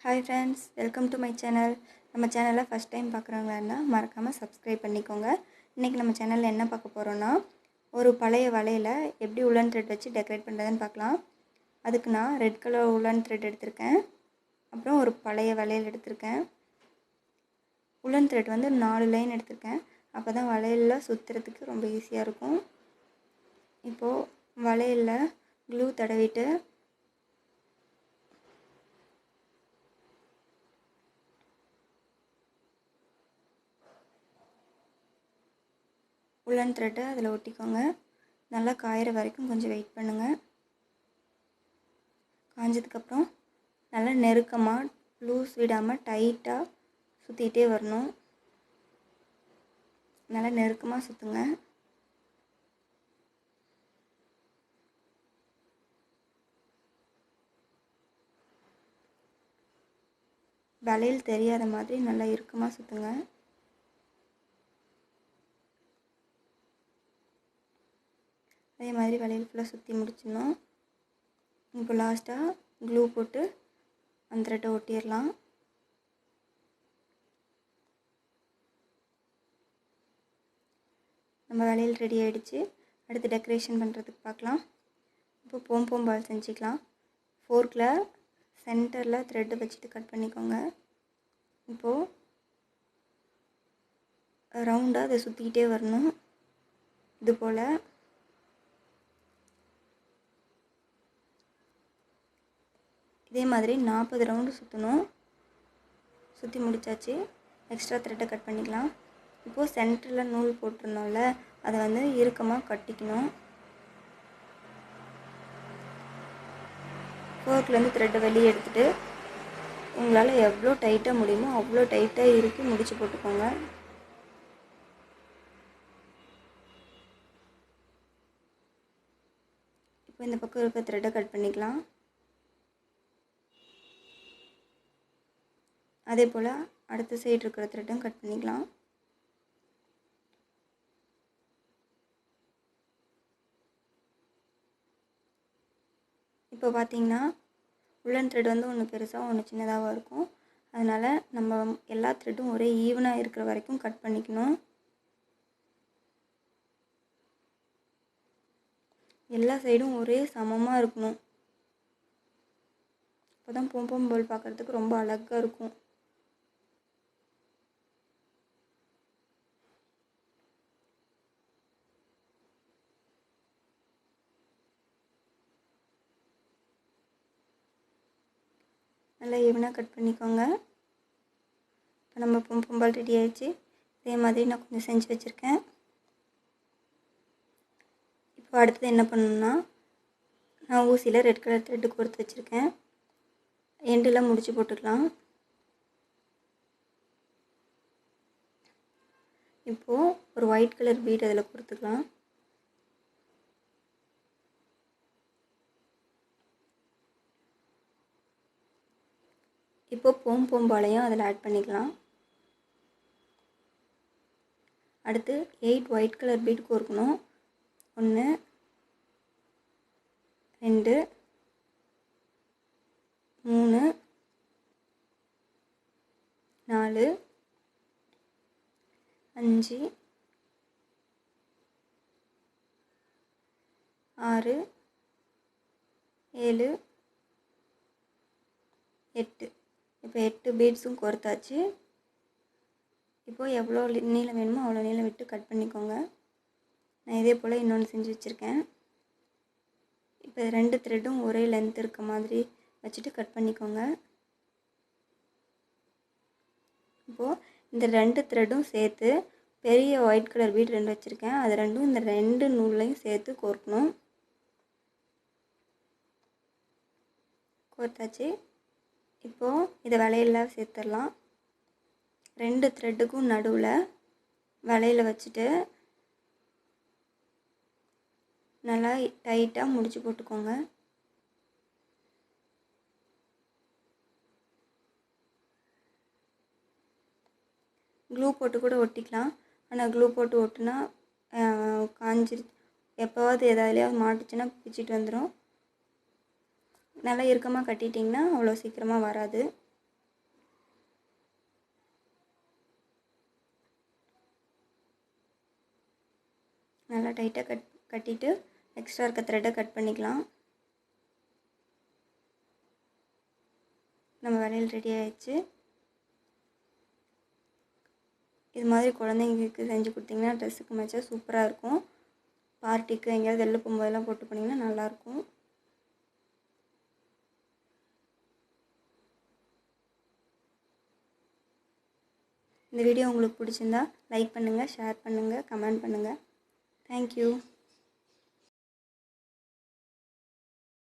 Hi friends, welcome to my channel. நம்ம சேனலை first time பார்க்குறவங்களா இருந்தால் மறக்காமல் சப்ஸ்கிரைப் பண்ணிக்கோங்க. இன்றைக்கி நம்ம சேனலில் என்ன பார்க்க போகிறோன்னா, ஒரு பழைய வலையில் எப்படி உலன் த்ரெட் வச்சு டெக்கரேட் பண்ணுறதுன்னு பார்க்கலாம். அதுக்கு நான் ரெட் கலர் உலன் த்ரெட் எடுத்திருக்கேன். அப்புறம் ஒரு பழைய வளையல் எடுத்திருக்கேன். உலன் த்ரெட் வந்து 4 லைன் எடுத்திருக்கேன். அப்போ தான் வளையலில் சுற்றுறதுக்கு ரொம்ப ஈஸியாக இருக்கும். இப்போது வளையலில் க்ளூ தடவிட்டு உலன் த்ரெட்டை அதில் ஒட்டிக்கோங்க. நல்லா காயிற வரைக்கும் கொஞ்சம் வெயிட் பண்ணுங்கள். காஞ்சதுக்கப்புறம் நல்லா நெருக்கமாக லூஸ் விடாமல் டைட்டாக சுற்றிக்கிட்டே வரணும். நல்லா நெருக்கமாக சுற்றுங்க. வளையல் தெரியாத மாதிரி நல்லா இறுக்கமாக சுற்றுங்க. அதே மாதிரி வளையல் ஃபுல்லாக சுற்றி முடிச்சிடணும். இப்போ லாஸ்ட்டாக க்ளூ போட்டு அந்த த்ரெட்டை ஒட்டிடலாம். நம்ம வளையல் ரெடி ஆகிடுச்சு. அடுத்து டெக்கரேஷன் பண்ணுறதுக்கு பார்க்கலாம். இப்போ போம் பால் செஞ்சுக்கலாம். ஃபோர்க்கில் சென்டரில் த்ரெட்டை வச்சுட்டு கட் பண்ணிக்கோங்க. இப்போது ரவுண்டாக அதை சுற்றிக்கிட்டே வரணும். இது போல் இதே மாதிரி 40 ரவுண்டு சுற்றணும். சுற்றி முடித்தாச்சு. எக்ஸ்ட்ரா த்ரெட்டை கட் பண்ணிக்கலாம். இப்போது சென்டரில் நூல் போட்டிருந்தோம்ல, அதை வந்து இறுக்கமாக கட்டிக்கணும். ஃபோர்க்லேருந்து த்ரெட்டை வெளியே எடுத்துகிட்டு உங்களால் எவ்வளோ டைட்டாக முடியுமோ அவ்வளோ டைட்டாக இறுக்கி முடிச்சு போட்டுக்கோங்க. இப்போ இந்த பக்கம் இருக்க த்ரெட்டை கட் பண்ணிக்கலாம். அதே போல் அடுத்த சைடு இருக்கிற த்ரெட்டும் கட் பண்ணிக்கலாம். இப்போ பார்த்திங்கன்னா உலன் த்ரெட் வந்து ஒன்று பெருசாக ஒன்று சின்னதாக இருக்கும். அதனால் நம்ம எல்லா த்ரெட்டும் ஒரே ஈவனாக இருக்கிற வரைக்கும் கட் பண்ணிக்கணும். எல்லா சைடும் ஒரே சமமாக இருக்கணும். அப்போ தான் போம் பால் பார்க்குறதுக்கு ரொம்ப அழகாக இருக்கும். நல்லா ஈவனாக கட் பண்ணிக்கோங்க. இப்போ நம்ம போம் பால் ரெடி ஆகிடுச்சு. இதே மாதிரி நான் கொஞ்சம் செஞ்சு வச்சுருக்கேன். இப்போ அடுத்தது என்ன பண்ணணும்னா, நான் ஊசியில் ரெட் கலர் த்ரெட்டு கொடுத்து வச்சுருக்கேன். எண்டில் முடிச்சு போட்டுக்கலாம். இப்போது ஒரு ஒயிட் கலர் பீட் அதில் கொடுத்துக்கலாம். இப்போ போம் பாலையும் அதில் ஆட் பண்ணிக்கலாம். அடுத்து 8 ஒயிட் கலர் பீட் கோர்க்கணும். 1 2 3 4 5 6 7 8. இப்போ 8 பீட்ஸும் கோர்த்தாச்சு. இப்போது எவ்வளோ நீளம் வேணுமோ அவ்வளோ நீளம் விட்டு கட் பண்ணிக்கோங்க. நான் இதே போல் இன்னொன்று செஞ்சு வச்சுருக்கேன். இப்போ 2 த்ரெட்டும் ஒரே லென்த் இருக்க மாதிரி வச்சுட்டு கட் பண்ணிக்கோங்க. இப்போது இந்த 2 த்ரெட்டும் சேர்த்து பெரிய ஒயிட் கலர் பீட் 2 வச்சுருக்கேன். அது ரெண்டும் இந்த 2 நூல்லையும் சேர்த்து கோர்க்கணும். கோர்த்தாச்சு. இப்போது இதை வளையலில் சேர்த்துடலாம். 2 த்ரெட்டுக்கும் நடுவில் வளையலை வச்சுட்டு நல்லா டைட்டாக முடிச்சு போட்டுக்கோங்க. க்ளூ போட்டு கூட ஒட்டிக்கலாம். ஆனால் க்ளூ போட்டு ஒட்டுனா காஞ்சிரு, எப்போவாது எதாவதுலையாவது மாட்டுச்சுன்னா பிச்சுட்டு வந்துடும். நல்லா இறுக்கமாக கட்டிட்டிங்கன்னா அவ்வளோ சீக்கிரமாக வராது. நல்லா டைட்டாக கட்டிட்டு எக்ஸ்ட்ரா இருக்க த்ரெட்டை கட் பண்ணிக்கலாம். நம்ம வளையல் ரெடி ஆயிடுச்சு. இது மாதிரி குழந்தைங்களுக்கு செஞ்சு கொடுத்தீங்கன்னா ட்ரெஸ்ஸுக்கு மேட்சாக சூப்பராக இருக்கும். பார்ட்டிக்கு எங்கேயாவது வெளில போகும்போதெல்லாம் போட்டு போனீங்கன்னா நல்லாயிருக்கும். இந்த வீடியோ உங்களுக்கு பிடிச்சிருந்தா லைக் பண்ணுங்கள், ஷேர் பண்ணுங்கள், கமெண்ட் பண்ணுங்கள். தேங்க்யூ.